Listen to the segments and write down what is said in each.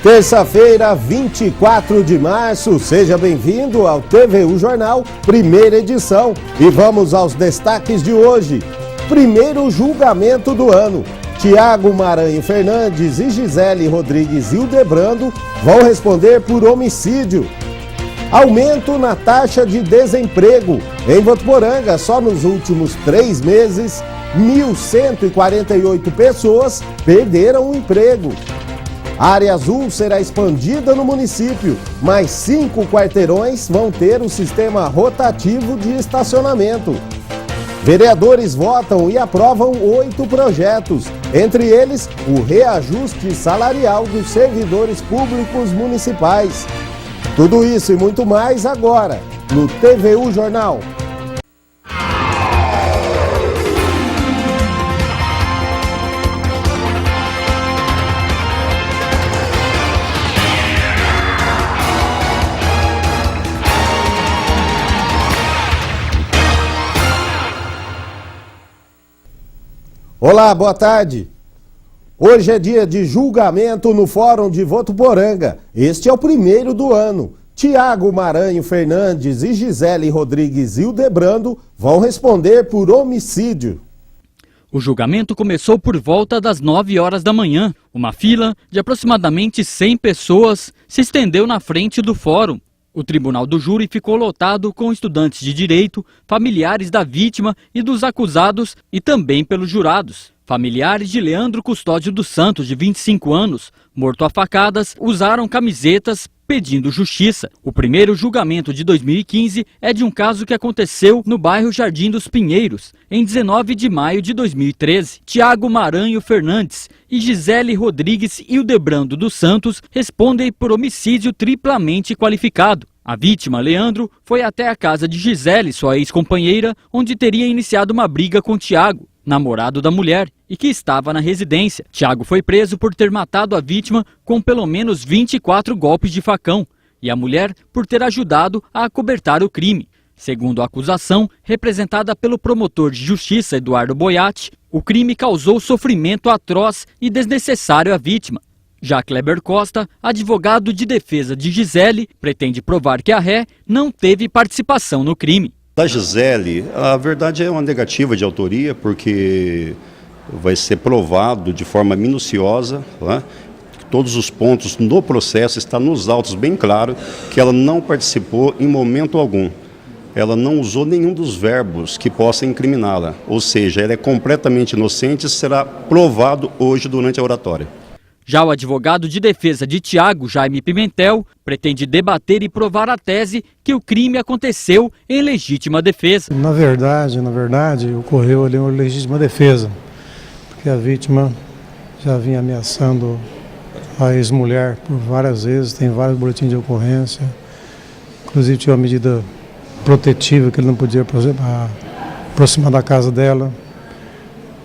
Terça-feira, 24 de março, seja bem-vindo ao TVU Jornal, primeira edição. E vamos aos destaques de hoje. Primeiro julgamento do ano. Tiago Maranhão Fernandes e Gisele Rodrigues Hildebrando vão responder por homicídio. Aumento na taxa de desemprego. Em Votuporanga, só nos últimos 3 meses, 1.148 pessoas perderam o emprego. A área azul será expandida no município, mais 5 quarteirões vão ter um sistema rotativo de estacionamento. Vereadores votam e aprovam 8 projetos, entre eles o reajuste salarial dos servidores públicos municipais. Tudo isso e muito mais agora, no TVU Jornal. Olá, boa tarde. Hoje é dia de julgamento no Fórum de Votuporanga. Este é o primeiro do ano. Tiago Maranhão Fernandes e Gisele Rodrigues Hildebrando vão responder por homicídio. O julgamento começou por volta das 9 horas da manhã. Uma fila de aproximadamente 100 pessoas se estendeu na frente do fórum. O tribunal do júri ficou lotado com estudantes de direito, familiares da vítima e dos acusados e também pelos jurados. Familiares de Leandro Custódio dos Santos, de 25 anos, morto a facadas, usaram camisetas pedindo justiça. O primeiro julgamento de 2015 é de um caso que aconteceu no bairro Jardim dos Pinheiros, em 19 de maio de 2013. Tiago Maranhão Fernandes e Gisele Rodrigues Hildebrando dos Santos respondem por homicídio triplamente qualificado. A vítima, Leandro, foi até a casa de Gisele, sua ex-companheira, onde teria iniciado uma briga com Tiago, namorado da mulher, e que estava na residência. Tiago foi preso por ter matado a vítima com pelo menos 24 golpes de facão e a mulher por ter ajudado a acobertar o crime. Segundo a acusação, representada pelo promotor de justiça Eduardo Boiati, o crime causou sofrimento atroz e desnecessário à vítima. Já Kleber Costa, advogado de defesa de Gisele, pretende provar que a ré não teve participação no crime. Da Gisele, a verdade é uma negativa de autoria, porque vai ser provado de forma minuciosa, né? Todos os pontos no processo, está nos autos bem claro que ela não participou em momento algum. Ela não usou nenhum dos verbos que possa incriminá-la, ou seja, ela é completamente inocente e será provado hoje durante a oratória. Já o advogado de defesa de Tiago, Jaime Pimentel, pretende debater e provar a tese que o crime aconteceu em legítima defesa. Na verdade, ocorreu ali uma legítima defesa, porque a vítima já vinha ameaçando a ex-mulher por várias vezes, tem vários boletins de ocorrência, inclusive tinha uma medida protetiva que ele não podia aproximar da casa dela.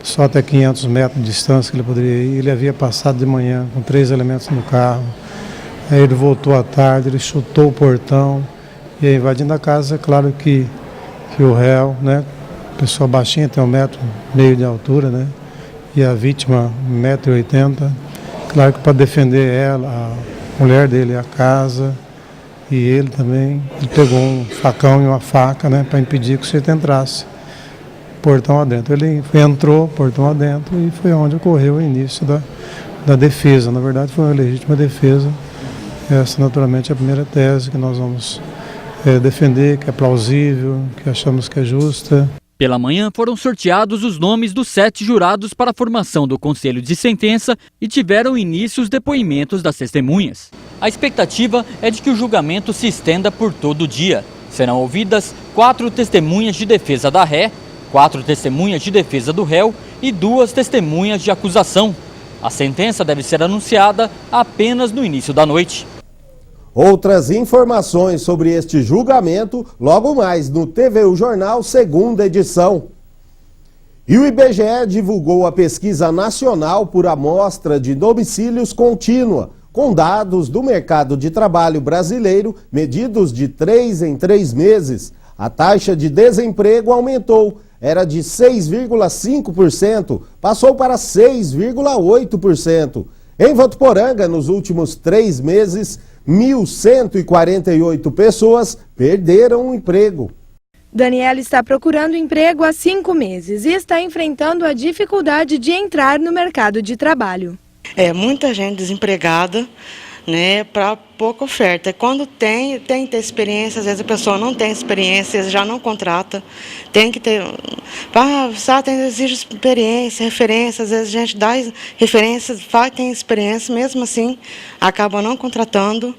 Só até 500 metros de distância que ele poderia ir. Ele havia passado de manhã com 3 elementos no carro. Aí ele voltou à tarde, ele chutou o portão e aí, invadindo a casa, é claro que o réu, né, pessoa baixinha, tem 1,5 m de altura, né, e a vítima 1,80 m. Claro que para defender ela, a mulher dele, a casa e ele também, ele pegou um facão e uma faca, né, para impedir que o sujeito entrasse. Portão adentro. Ele entrou, portão adentro, e foi onde ocorreu o início da defesa. Na verdade, foi uma legítima defesa. Essa, naturalmente, é a primeira tese que nós vamos defender, que é plausível, que achamos que é justa. Pela manhã foram sorteados os nomes dos 7 jurados para a formação do Conselho de Sentença e tiveram início os depoimentos das testemunhas. A expectativa é de que o julgamento se estenda por todo o dia. Serão ouvidas 4 testemunhas de defesa da ré, 4 testemunhas de defesa do réu e 2 testemunhas de acusação. A sentença deve ser anunciada apenas no início da noite. Outras informações sobre este julgamento logo mais no TVU Jornal, segunda edição. E o IBGE divulgou a pesquisa nacional por amostra de domicílios contínua, com dados do mercado de trabalho brasileiro medidos de 3 em 3 meses. A taxa de desemprego aumentou, era de 6,5%, passou para 6,8%. Em Votuporanga, nos últimos 3 meses, 1.148 pessoas perderam o emprego. Daniela está procurando emprego há 5 meses e está enfrentando a dificuldade de entrar no mercado de trabalho. Muita gente desempregada, né, para pouca oferta. Quando tem que ter experiência, às vezes a pessoa não tem experiência, já não contrata, tem que ter, exige experiência, referência, às vezes a gente dá referências, tem experiência, mesmo assim, acaba não contratando.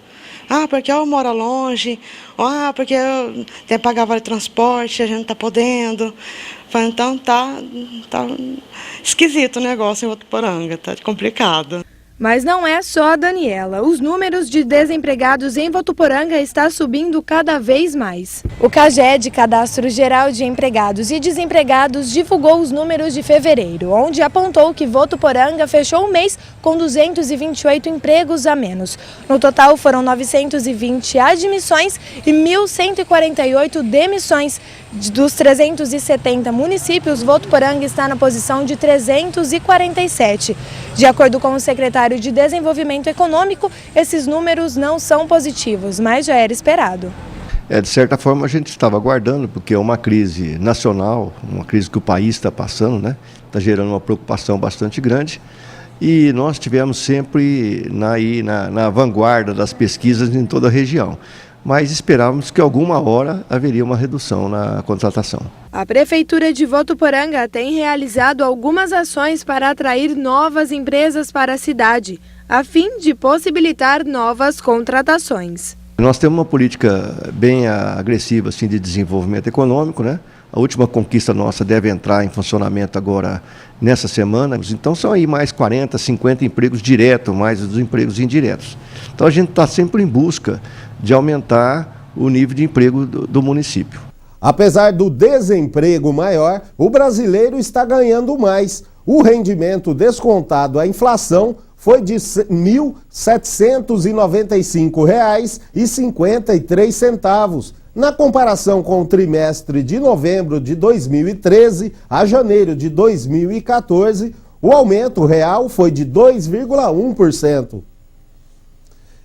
Porque eu moro longe, porque eu tenho que pagar vale transporte, a gente não está podendo. Então tá esquisito o negócio em Votuporanga, tá complicado. Mas não é só a Daniela. Os números de desempregados em Votuporanga está subindo cada vez mais. O CAGED, Cadastro Geral de Empregados e Desempregados, divulgou os números de fevereiro, onde apontou que Votuporanga fechou o mês com 228 empregos a menos. No total foram 920 admissões e 1.148 demissões. Dos 370 municípios, Votuporanga está na posição de 347. De acordo com o secretário de Desenvolvimento Econômico, esses números não são positivos, mas já era esperado. De certa forma, a gente estava aguardando, porque é uma crise nacional, uma crise que o país está passando, né? Está gerando uma preocupação bastante grande. E nós estivemos sempre na vanguarda das pesquisas em toda a região. Mas esperávamos que alguma hora haveria uma redução na contratação. A Prefeitura de Votuporanga tem realizado algumas ações para atrair novas empresas para a cidade, a fim de possibilitar novas contratações. Nós temos uma política bem agressiva assim, de desenvolvimento econômico, né? A última conquista nossa deve entrar em funcionamento agora nessa semana. Então são aí mais 40, 50 empregos diretos, mais os empregos indiretos. Então a gente está sempre em busca de aumentar o nível de emprego do município. Apesar do desemprego maior, o brasileiro está ganhando mais. O rendimento descontado à inflação foi de R$ 1.795,53. Na comparação com o trimestre de novembro de 2013 a janeiro de 2014, o aumento real foi de 2,1%.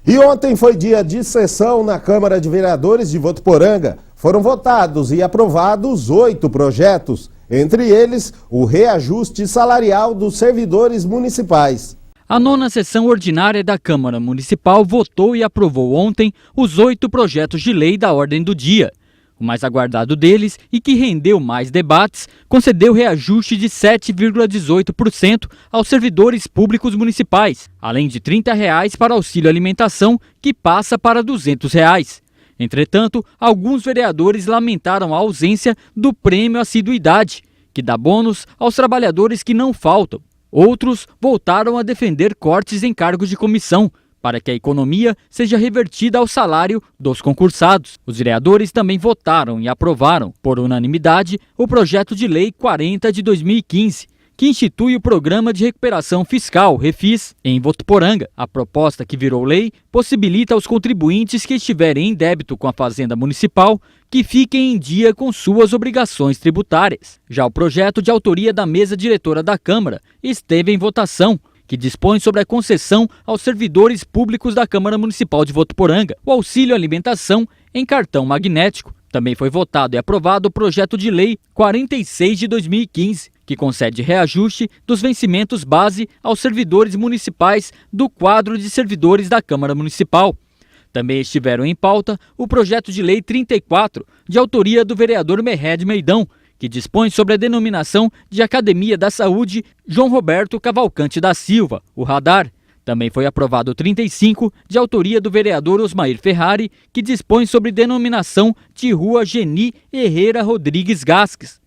E ontem foi dia de sessão na Câmara de Vereadores de Votuporanga. Foram votados e aprovados 8 projetos, entre eles o reajuste salarial dos servidores municipais. A 9ª sessão ordinária da Câmara Municipal votou e aprovou ontem os 8 projetos de lei da ordem do dia. O mais aguardado deles, e que rendeu mais debates, concedeu reajuste de 7,18% aos servidores públicos municipais, além de R$ 30 para auxílio alimentação, que passa para R$ 200. Entretanto, alguns vereadores lamentaram a ausência do prêmio assiduidade, que dá bônus aos trabalhadores que não faltam. Outros voltaram a defender cortes em cargos de comissão, para que a economia seja revertida ao salário dos concursados. Os vereadores também votaram e aprovaram, por unanimidade, o projeto de lei 40 de 2015, que institui o Programa de Recuperação Fiscal, Refis, em Votuporanga. A proposta, que virou lei, possibilita aos contribuintes que estiverem em débito com a Fazenda Municipal que fiquem em dia com suas obrigações tributárias. Já o projeto, de autoria da mesa diretora da Câmara, esteve em votação, que dispõe sobre a concessão aos servidores públicos da Câmara Municipal de Votuporanga o auxílio alimentação em cartão magnético. Também foi votado e aprovado o projeto de lei 46 de 2015, que concede reajuste dos vencimentos base aos servidores municipais do quadro de servidores da Câmara Municipal. Também estiveram em pauta o projeto de lei 34, de autoria do vereador Merred Meidão, que dispõe sobre a denominação de Academia da Saúde João Roberto Cavalcante da Silva, o Radar. Também foi aprovado o 35, de autoria do vereador Osmair Ferrari, que dispõe sobre denominação de Rua Geni Herrera Rodrigues Gasques.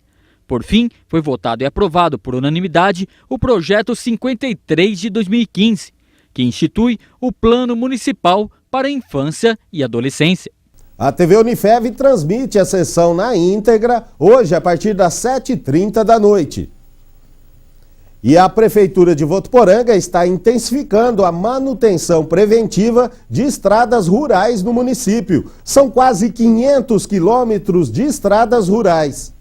Por fim, foi votado e aprovado por unanimidade o projeto 53 de 2015, que institui o Plano Municipal para a Infância e Adolescência. A TV Unifev transmite a sessão na íntegra hoje a partir das 7h30 da noite. E a Prefeitura de Votuporanga está intensificando a manutenção preventiva de estradas rurais no município. São quase 500 quilômetros de estradas rurais.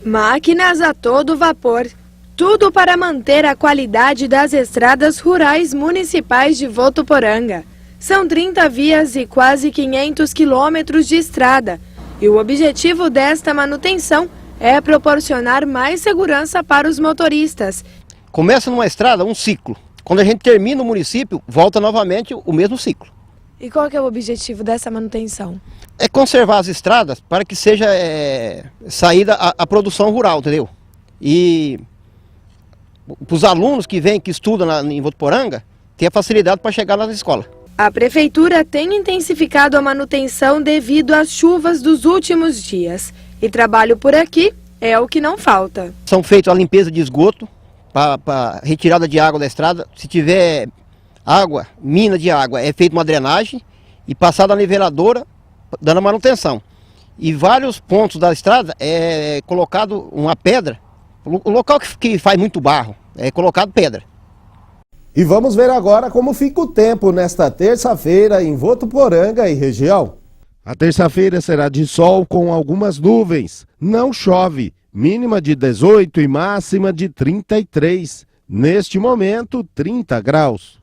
Máquinas a todo vapor. Tudo para manter a qualidade das estradas rurais municipais de Votuporanga. São 30 vias e quase 500 quilômetros de estrada. E o objetivo desta manutenção é proporcionar mais segurança para os motoristas. Começa numa estrada um ciclo. Quando a gente termina o município, volta novamente o mesmo ciclo. E qual que é o objetivo dessa manutenção? É conservar as estradas para que seja saída a produção rural, entendeu? E para os alunos que vêm, que estudam em Votuporanga, ter a facilidade para chegar nas escolas. A Prefeitura tem intensificado a manutenção devido às chuvas dos últimos dias. E trabalho por aqui é o que não falta. São feitas a limpeza de esgoto, para retirada de água da estrada. Se tiver água, mina de água, é feita uma drenagem e passada a niveladora, dando a manutenção. E vários pontos da estrada é colocado uma pedra. O local que faz muito barro, é colocado pedra. E vamos ver agora como fica o tempo nesta terça-feira em Votuporanga e região. A terça-feira será de sol com algumas nuvens. Não chove. Mínima de 18 e máxima de 33. Neste momento, 30 graus.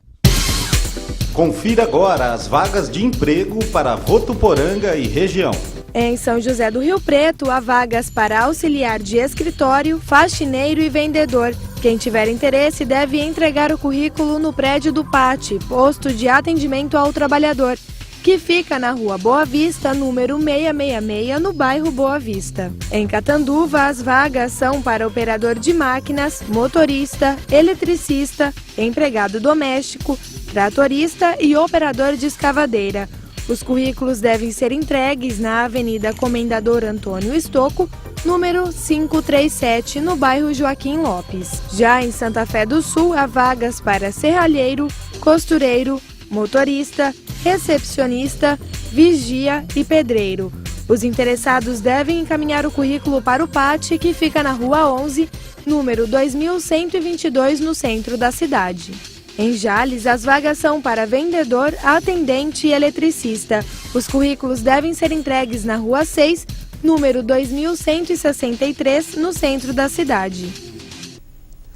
Confira agora as vagas de emprego para Votuporanga e região. Em São José do Rio Preto, há vagas para auxiliar de escritório, faxineiro e vendedor. Quem tiver interesse deve entregar o currículo no prédio do PAT, Posto de Atendimento ao Trabalhador, que fica na Rua Boa Vista, número 666, no bairro Boa Vista. Em Catanduva, as vagas são para operador de máquinas, motorista, eletricista, empregado doméstico, tratorista e operador de escavadeira. Os currículos devem ser entregues na Avenida Comendador Antônio Estocco, número 537, no bairro Joaquim Lopes. Já em Santa Fé do Sul, há vagas para serralheiro, costureiro, motorista, recepcionista, vigia e pedreiro. Os interessados devem encaminhar o currículo para o PAT, que fica na Rua 11, número 2122, no centro da cidade. Em Jales, as vagas são para vendedor, atendente e eletricista. Os currículos devem ser entregues na Rua 6, número 2163, no centro da cidade.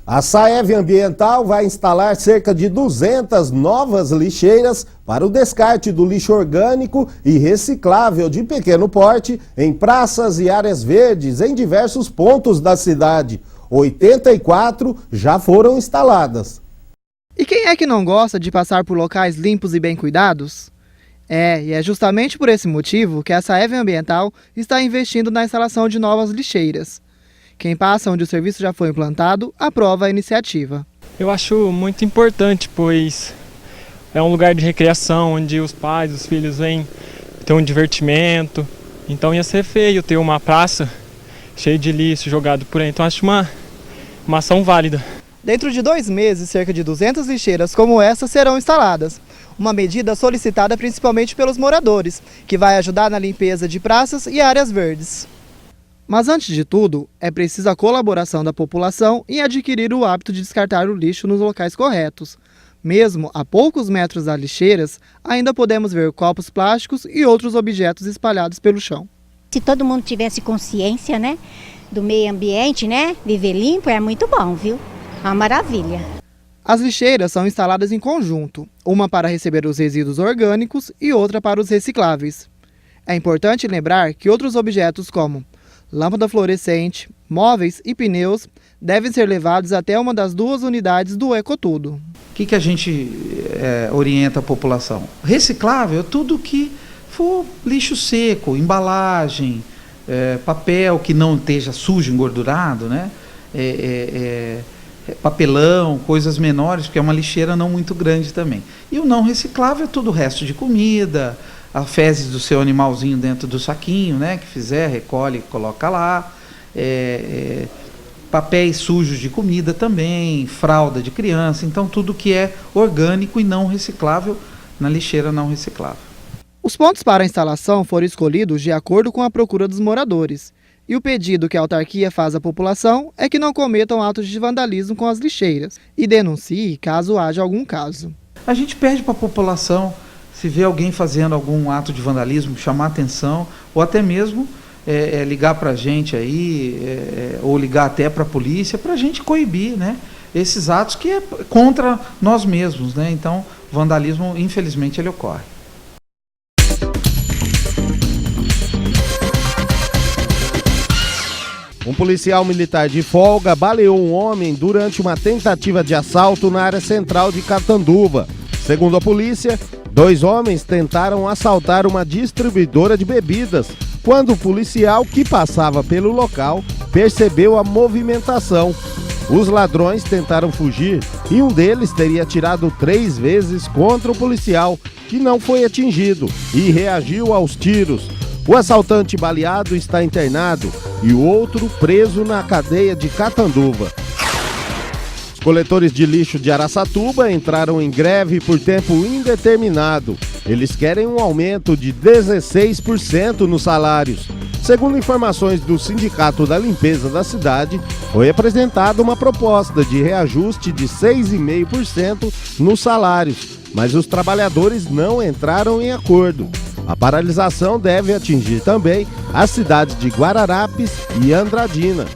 A Saev Ambiental vai instalar cerca de 200 novas lixeiras para o descarte do lixo orgânico e reciclável de pequeno porte em praças e áreas verdes em diversos pontos da cidade. 84 já foram instaladas. E quem é que não gosta de passar por locais limpos e bem cuidados? E é justamente por esse motivo que a Saev Ambiental está investindo na instalação de novas lixeiras. Quem passa onde o serviço já foi implantado, aprova a iniciativa. Eu acho muito importante, pois é um lugar de recreação, onde os pais, os filhos vêm ter um divertimento. Então ia ser feio ter uma praça cheia de lixo jogado por aí. Então acho uma ação válida. Dentro de 2 meses, cerca de 200 lixeiras como essa serão instaladas. Uma medida solicitada principalmente pelos moradores, que vai ajudar na limpeza de praças e áreas verdes. Mas antes de tudo, é preciso a colaboração da população em adquirir o hábito de descartar o lixo nos locais corretos. Mesmo a poucos metros das lixeiras, ainda podemos ver copos plásticos e outros objetos espalhados pelo chão. Se todo mundo tivesse consciência, né, do meio ambiente, né, viver limpo é muito bom, viu? É uma maravilha. As lixeiras são instaladas em conjunto, uma para receber os resíduos orgânicos e outra para os recicláveis. É importante lembrar que outros objetos como lâmpada fluorescente, móveis e pneus devem ser levados até uma das 2 unidades do Ecotudo. O que a gente orienta a população? Reciclável é tudo que for lixo seco, embalagem, papel que não esteja sujo, engordurado, né? Papelão, coisas menores, porque é uma lixeira não muito grande também. E o não reciclável é todo o resto de comida, a fezes do seu animalzinho dentro do saquinho, né, que fizer, recolhe, coloca lá, papéis sujos de comida também, fralda de criança, então tudo que é orgânico e não reciclável na lixeira não reciclável. Os pontos para a instalação foram escolhidos de acordo com a procura dos moradores. E o pedido que a autarquia faz à população é que não cometam atos de vandalismo com as lixeiras e denuncie caso haja algum caso. A gente pede para a população, se vê alguém fazendo algum ato de vandalismo, chamar atenção, ou até mesmo ligar para a gente aí, ou ligar até para a polícia, para a gente coibir, né, esses atos que é contra nós mesmos, né? Então, o vandalismo, infelizmente, ele ocorre. Um policial militar de folga baleou um homem durante uma tentativa de assalto na área central de Catanduva. Segundo a polícia, 2 homens tentaram assaltar uma distribuidora de bebidas, quando o policial que passava pelo local percebeu a movimentação. Os ladrões tentaram fugir e um deles teria atirado 3 vezes contra o policial, que não foi atingido e reagiu aos tiros. O assaltante baleado está internado e o outro preso na cadeia de Catanduva. Os coletores de lixo de Araçatuba entraram em greve por tempo indeterminado. Eles querem um aumento de 16% nos salários. Segundo informações do Sindicato da Limpeza da cidade, foi apresentada uma proposta de reajuste de 6,5% nos salários, mas os trabalhadores não entraram em acordo. A paralisação deve atingir também as cidades de Guararapes e Andradina.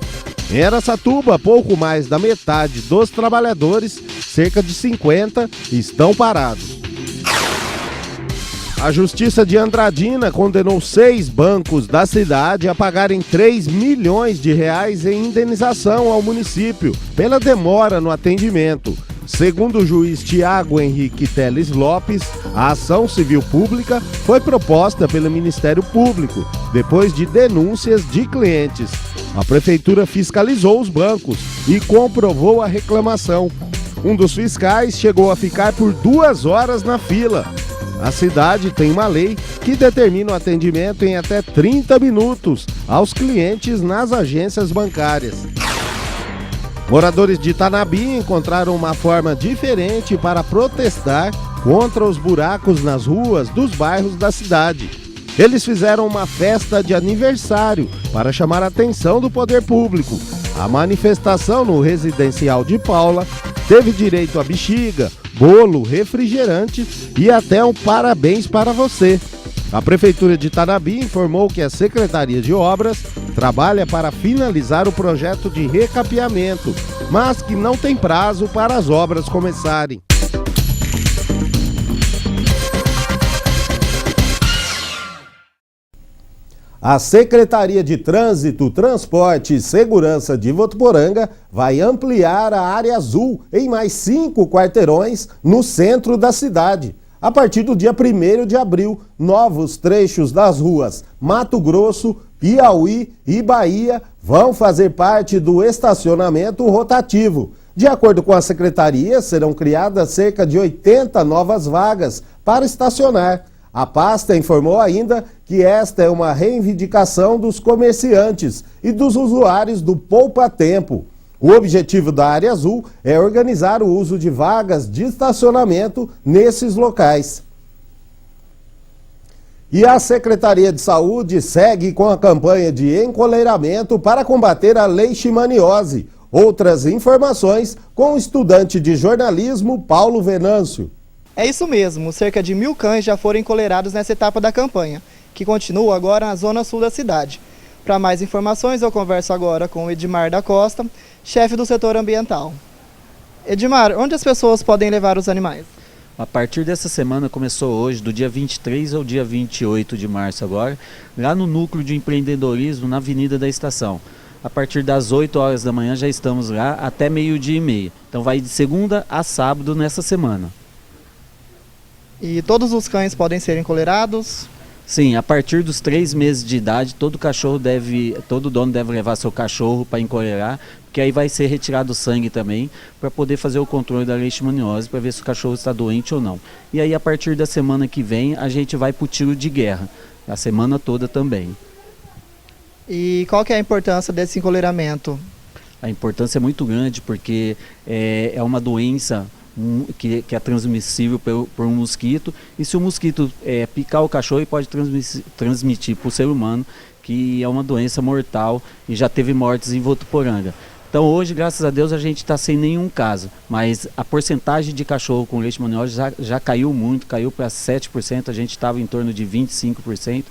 Em Araçatuba, pouco mais da metade dos trabalhadores, cerca de 50, estão parados. A Justiça de Andradina condenou 6 bancos da cidade a pagarem 3 milhões de reais em indenização ao município pela demora no atendimento. Segundo o juiz Tiago Henrique Teles Lopes, a ação civil pública foi proposta pelo Ministério Público, depois de denúncias de clientes. A prefeitura fiscalizou os bancos e comprovou a reclamação. Um dos fiscais chegou a ficar por 2 horas na fila. A cidade tem uma lei que determina o atendimento em até 30 minutos aos clientes nas agências bancárias. Moradores de Tanabi encontraram uma forma diferente para protestar contra os buracos nas ruas dos bairros da cidade. Eles fizeram uma festa de aniversário para chamar a atenção do poder público. A manifestação no residencial de Paula teve direito a bexiga, bolo, refrigerante e até um parabéns para você. A Prefeitura de Tanabi informou que a Secretaria de Obras trabalha para finalizar o projeto de recapeamento, mas que não tem prazo para as obras começarem. A Secretaria de Trânsito, Transporte e Segurança de Votuporanga vai ampliar a área azul em mais 5 quarteirões no centro da cidade. A partir do dia 1º de abril, novos trechos das ruas Mato Grosso, Piauí e Bahia vão fazer parte do estacionamento rotativo. De acordo com a Secretaria, serão criadas cerca de 80 novas vagas para estacionar. A pasta informou ainda que esta é uma reivindicação dos comerciantes e dos usuários do Poupa Tempo. O objetivo da área azul é organizar o uso de vagas de estacionamento nesses locais. E a Secretaria de Saúde segue com a campanha de encoleiramento para combater a leishmaniose. Outras informações com o estudante de jornalismo Paulo Venâncio. É isso mesmo, cerca de 1.000 cães já foram encoleirados nessa etapa da campanha, que continua agora na zona sul da cidade. Para mais informações, eu converso agora com o Edmar da Costa, chefe do setor ambiental. Edmar, onde as pessoas podem levar os animais? A partir dessa semana, começou hoje, do dia 23 ao dia 28 de março agora, lá no Núcleo de Empreendedorismo, na Avenida da Estação. A partir das 8 horas da manhã já estamos lá até 12h30. Então vai de segunda a sábado nessa semana. E todos os cães podem ser encoleirados? Sim, a partir dos 3 meses de idade, todo dono deve levar seu cachorro para encoleirar, porque aí vai ser retirado o sangue também, para poder fazer o controle da leishmaniose, para ver se o cachorro está doente ou não. E aí, a partir da semana que vem, a gente vai para o tiro de guerra, a semana toda também. E qual que é a importância desse encoleiramento? A importância é muito grande, porque é uma doença que é transmissível por um mosquito, e se o mosquito picar o cachorro, ele pode transmitir para o ser humano, que é uma doença mortal e já teve mortes em Votuporanga. Então hoje, graças a Deus, a gente está sem nenhum caso, mas a porcentagem de cachorro com leishmaniose já caiu muito, caiu para 7%, a gente estava em torno de 25%.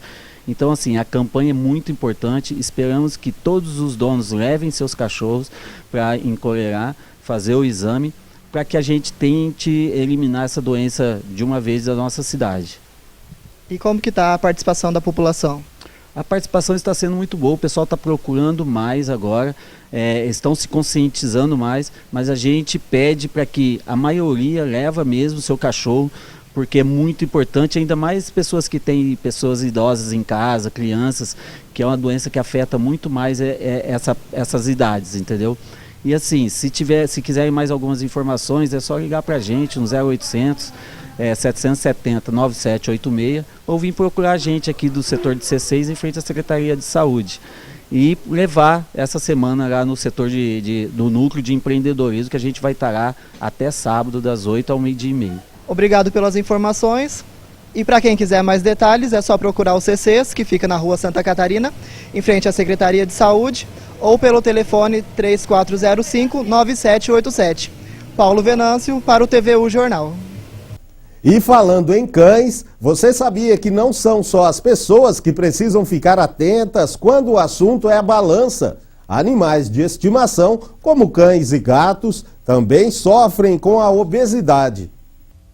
Então assim, a campanha é muito importante, esperamos que todos os donos levem seus cachorros para encolerar, fazer o exame, para que a gente tente eliminar essa doença de uma vez da nossa cidade. E como que está a participação da população? A participação está sendo muito boa, o pessoal está procurando mais agora, estão se conscientizando mais, mas a gente pede para que a maioria leva mesmo o seu cachorro, porque é muito importante, ainda mais pessoas que têm pessoas idosas em casa, crianças, que é uma doença que afeta muito mais essas idades, entendeu? E assim, se quiserem mais algumas informações, é só ligar para a gente no 0800 770 9786 ou vir procurar a gente aqui do setor de C6 em frente à Secretaria de Saúde e levar essa semana lá no setor do núcleo de empreendedorismo, que a gente vai estar lá até sábado das 8 ao 12h30. Obrigado pelas informações. E para quem quiser mais detalhes, é só procurar o C6, que fica na Rua Santa Catarina, em frente à Secretaria de Saúde, ou pelo telefone 3405-9787. Paulo Venâncio para o TVU Jornal. E falando em cães, você sabia que não são só as pessoas que precisam ficar atentas quando o assunto é a balança? Animais de estimação, como cães e gatos, também sofrem com a obesidade.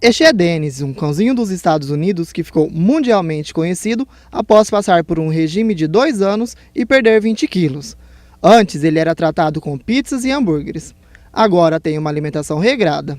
Este é Dennis, um cãozinho dos Estados Unidos que ficou mundialmente conhecido após passar por um regime de 2 anos e perder 20 quilos. Antes ele era tratado com pizzas e hambúrgueres. Agora tem uma alimentação regrada.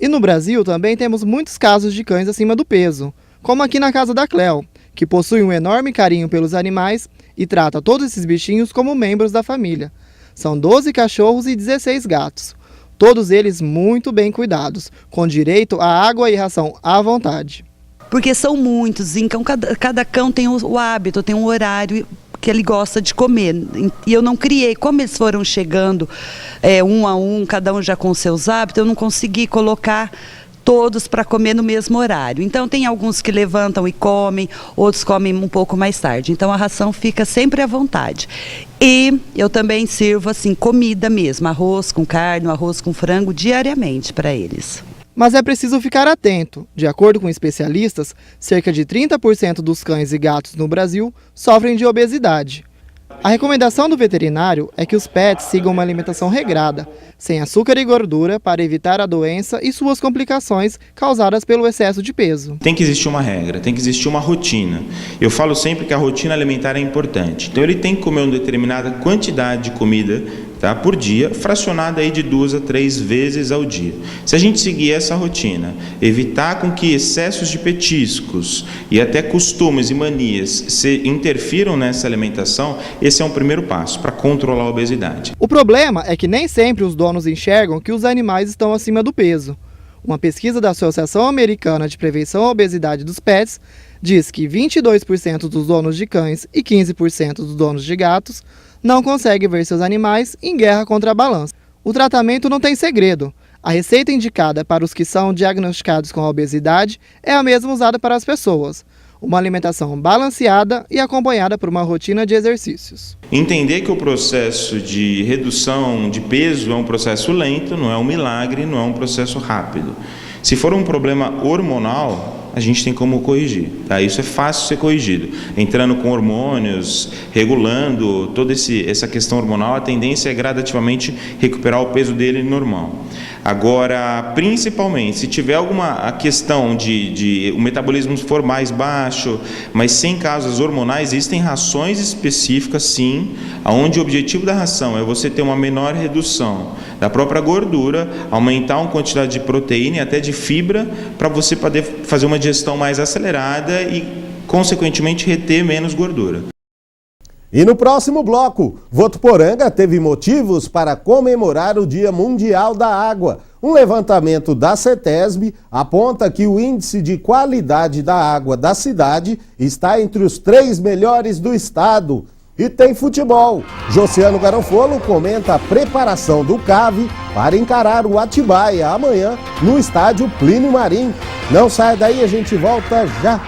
E no Brasil também temos muitos casos de cães acima do peso, como aqui na casa da Cleo, que possui um enorme carinho pelos animais e trata todos esses bichinhos como membros da família. São 12 cachorros e 16 gatos, todos eles muito bem cuidados, com direito a água e ração à vontade. Porque são muitos, então cada cão tem o hábito, tem um horário que ele gosta de comer, e eu não criei, como eles foram chegando um a um, cada um já com seus hábitos, eu não consegui colocar todos para comer no mesmo horário. Então tem alguns que levantam e comem, outros comem um pouco mais tarde, então a ração fica sempre à vontade. E eu também sirvo assim comida mesmo, arroz com carne, arroz com frango diariamente para eles. Mas é preciso ficar atento. De acordo com especialistas, cerca de 30% dos cães e gatos no Brasil sofrem de obesidade. A recomendação do veterinário é que os pets sigam uma alimentação regrada, sem açúcar e gordura, para evitar a doença e suas complicações causadas pelo excesso de peso. Tem que existir uma regra, tem que existir uma rotina. Eu falo sempre que a rotina alimentar é importante. Então ele tem que comer uma determinada quantidade de comida, tá, por dia, fracionada aí de 2 a 3 vezes ao dia. Se a gente seguir essa rotina, evitar com que excessos de petiscos e até costumes e manias se interfiram nessa alimentação, esse é um primeiro passo para controlar a obesidade. O problema é que nem sempre os donos enxergam que os animais estão acima do peso. Uma pesquisa da Associação Americana de Prevenção à Obesidade dos Pets diz que 22% dos donos de cães e 15% dos donos de gatos não conseguem ver seus animais em guerra contra a balança. O tratamento não tem segredo. A receita indicada para os que são diagnosticados com a obesidade é a mesma usada para as pessoas. Uma alimentação balanceada e acompanhada por uma rotina de exercícios. Entender que o processo de redução de peso é um processo lento, não é um milagre, não é um processo rápido. Se for um problema hormonal, a gente tem como corrigir, tá? Isso é fácil ser corrigido. Entrando com hormônios, regulando toda essa questão hormonal, a tendência é gradativamente recuperar o peso dele normal. Agora, principalmente, se tiver alguma questão de o metabolismo for mais baixo, mas sem causas hormonais, existem rações específicas, sim, onde o objetivo da ração é você ter uma menor redução da própria gordura, aumentar uma quantidade de proteína e até de fibra, para você poder fazer uma digestão mais acelerada e, consequentemente, reter menos gordura. E no próximo bloco, Votuporanga teve motivos para comemorar o Dia Mundial da Água. Um levantamento da CETESB aponta que o índice de qualidade da água da cidade está entre os 3 melhores do estado. E tem futebol. Josiano Garofolo comenta a preparação do CAV para encarar o Atibaia amanhã no estádio Plínio Marim. Não saia daí, a gente volta já.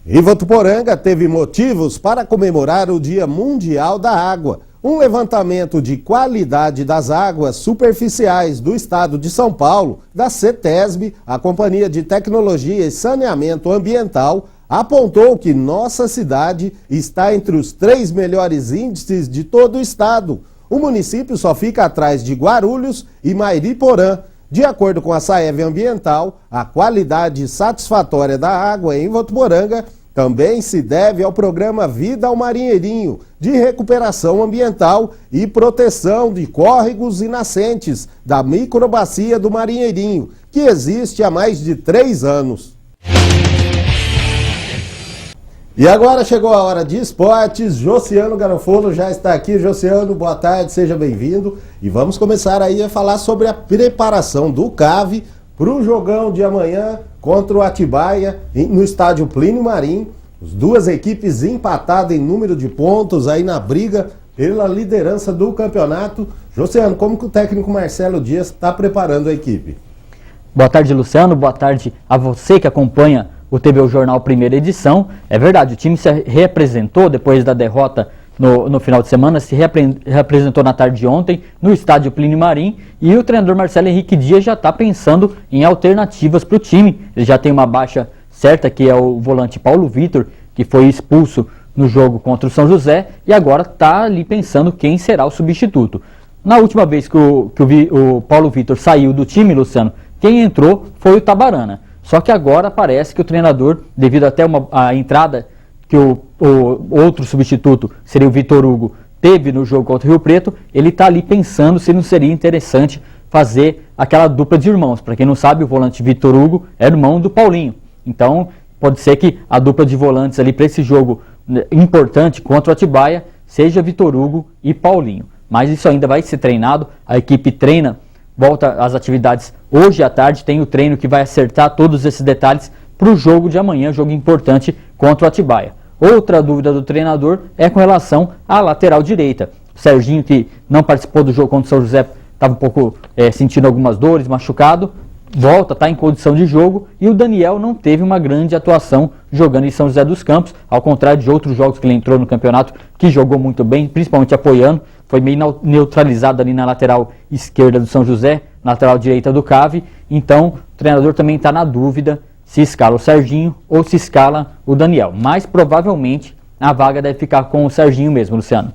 E Votuporanga teve motivos para comemorar o Dia Mundial da Água. Um levantamento de qualidade das águas superficiais do estado de São Paulo, da CETESB, a Companhia de Tecnologia e Saneamento Ambiental, apontou que nossa cidade está entre os 3 melhores índices de todo o estado. O município só fica atrás de Guarulhos e Mairiporã. De acordo com a Saev Ambiental, a qualidade satisfatória da água em Votuporanga também se deve ao programa Vida ao Marinheirinho, de recuperação ambiental e proteção de córregos e nascentes da microbacia do Marinheirinho, que existe há mais de 3 anos. E agora chegou a hora de esportes. Josiano Garofolo já está aqui. Josiano, boa tarde, seja bem-vindo. E vamos começar aí a falar sobre a preparação do CAV para o jogão de amanhã contra o Atibaia no estádio Plínio Marim. As duas equipes empatadas em número de pontos aí na briga pela liderança do campeonato. Josiano, como que o técnico Marcelo Dias está preparando a equipe? Boa tarde, Luciano. Boa tarde a você que acompanha o TVU Jornal Primeira Edição. É verdade, o time se reapresentou depois da derrota no final de semana, se reapresentou na tarde de ontem no estádio Plínio Marim, e o treinador Marcelo Henrique Dias já está pensando em alternativas para o time. Ele já tem uma baixa certa, que é o volante Paulo Vitor, que foi expulso no jogo contra o São José, e agora está ali pensando quem será o substituto. Na última vez que o Paulo Vitor saiu do time, Luciano, quem entrou foi o Tabarana. Só que agora parece que o treinador, devido até a entrada que o outro substituto, seria o Vitor Hugo, teve no jogo contra o Rio Preto, ele está ali pensando se não seria interessante fazer aquela dupla de irmãos. Para quem não sabe, o volante Vitor Hugo é irmão do Paulinho. Então, pode ser que a dupla de volantes ali para esse jogo importante contra o Atibaia seja Vitor Hugo e Paulinho. Mas isso ainda vai ser treinado, a equipe treina, volta às atividades hoje à tarde, tem o treino que vai acertar todos esses detalhes para o jogo de amanhã, jogo importante contra o Atibaia. Outra dúvida do treinador é com relação à lateral direita. O Serginho, que não participou do jogo contra o São José, estava um pouco sentindo algumas dores, machucado, volta, está em condição de jogo, e o Daniel não teve uma grande atuação jogando em São José dos Campos, ao contrário de outros jogos que ele entrou no campeonato, que jogou muito bem, principalmente apoiando, foi meio neutralizado ali na lateral esquerda do São José, na lateral direita do CAV. Então o treinador também está na dúvida se escala o Serginho ou se escala o Daniel, mas provavelmente a vaga deve ficar com o Serginho mesmo, Luciano.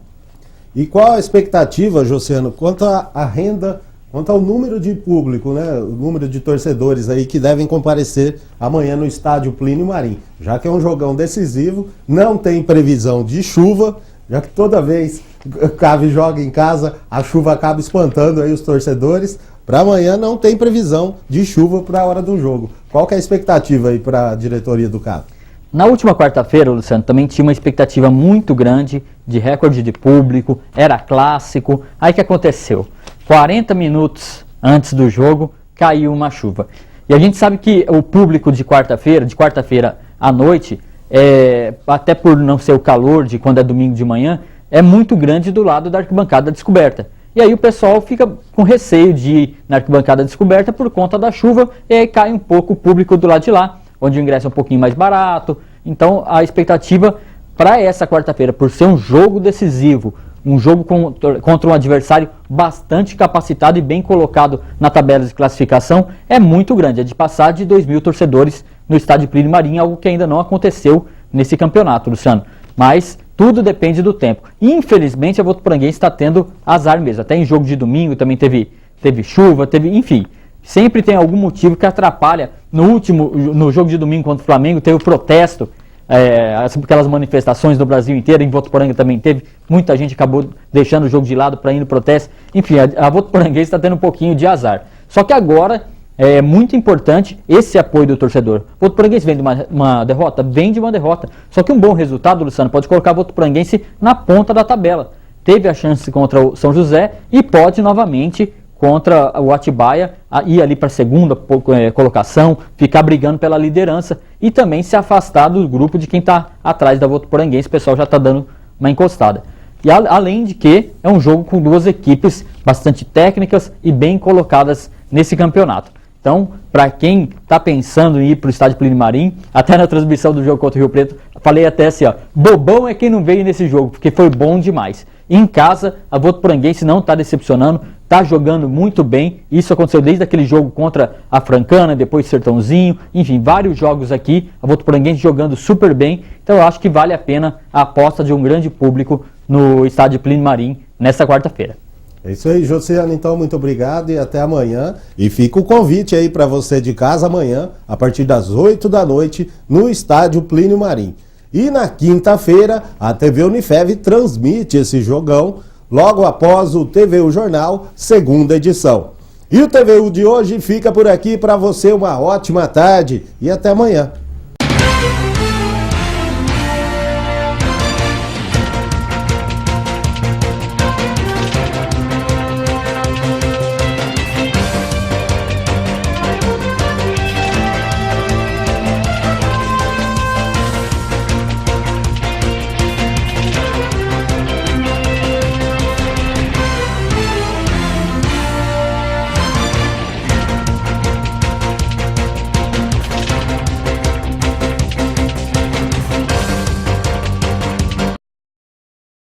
E qual a expectativa, Josiano, quanto à renda, quanto ao número de público, né, o número de torcedores aí que devem comparecer amanhã no estádio Plínio Marim? Já que é um jogão decisivo, não tem previsão de chuva, já que toda vez o CAV joga em casa, a chuva acaba espantando aí os torcedores. Para amanhã não tem previsão de chuva para a hora do jogo. Qual que é a expectativa aí para a diretoria do CAV? Na última quarta-feira, Luciano, também tinha uma expectativa muito grande de recorde de público, era clássico. Aí o que aconteceu? 40 minutos antes do jogo, caiu uma chuva. E a gente sabe que o público de quarta-feira à noite, até por não ser o calor de quando é domingo de manhã, é muito grande do lado da arquibancada descoberta. E aí o pessoal fica com receio de ir na arquibancada descoberta por conta da chuva, e aí cai um pouco o público do lado de lá, onde o ingresso é um pouquinho mais barato. Então a expectativa para essa quarta-feira, por ser um jogo decisivo, um jogo contra um adversário bastante capacitado e bem colocado na tabela de classificação, é muito grande. É de passar de 2.000 torcedores no estádio Plínio Marim, algo que ainda não aconteceu nesse campeonato, Luciano. Mas tudo depende do tempo. Infelizmente, a Votuporanguense está tendo azar mesmo. Até em jogo de domingo também teve chuva, enfim. Sempre tem algum motivo que atrapalha. No jogo de domingo contra o Flamengo, teve o protesto, aquelas manifestações no Brasil inteiro, em Votuporanga também teve. Muita gente acabou deixando o jogo de lado para ir no protesto. Enfim, a Votuporanguense está tendo um pouquinho de azar. Só que agora é muito importante esse apoio do torcedor. O Votuporanguense vem de uma derrota? Vem de uma derrota. Só que um bom resultado, Luciano, pode colocar o Votuporanguense na ponta da tabela. Teve a chance contra o São José e pode novamente contra o Atibaia ir ali para a segunda colocação, ficar brigando pela liderança e também se afastar do grupo de quem está atrás da Votuporanguense. O pessoal já está dando uma encostada. E além de que é um jogo com duas equipes bastante técnicas e bem colocadas nesse campeonato. Então, para quem está pensando em ir para o estádio Plínio Marim, até na transmissão do jogo contra o Rio Preto, falei até assim, ó, bobão é quem não veio nesse jogo, porque foi bom demais. Em casa, a Votuporanguense não está decepcionando, está jogando muito bem. Isso aconteceu desde aquele jogo contra a Francana, depois Sertãozinho, enfim, vários jogos aqui, a Votuporanguense jogando super bem. Então eu acho que vale a pena a aposta de um grande público no estádio Plínio Marim nesta quarta-feira. É isso aí, Josiane, então muito obrigado e até amanhã. E fica o convite aí para você de casa amanhã, a partir das 8 da noite, no estádio Plínio Marim. E na quinta-feira, a TV Unifev transmite esse jogão logo após o TVU Jornal, segunda edição. E o TVU de hoje fica por aqui. Para você uma ótima tarde e até amanhã.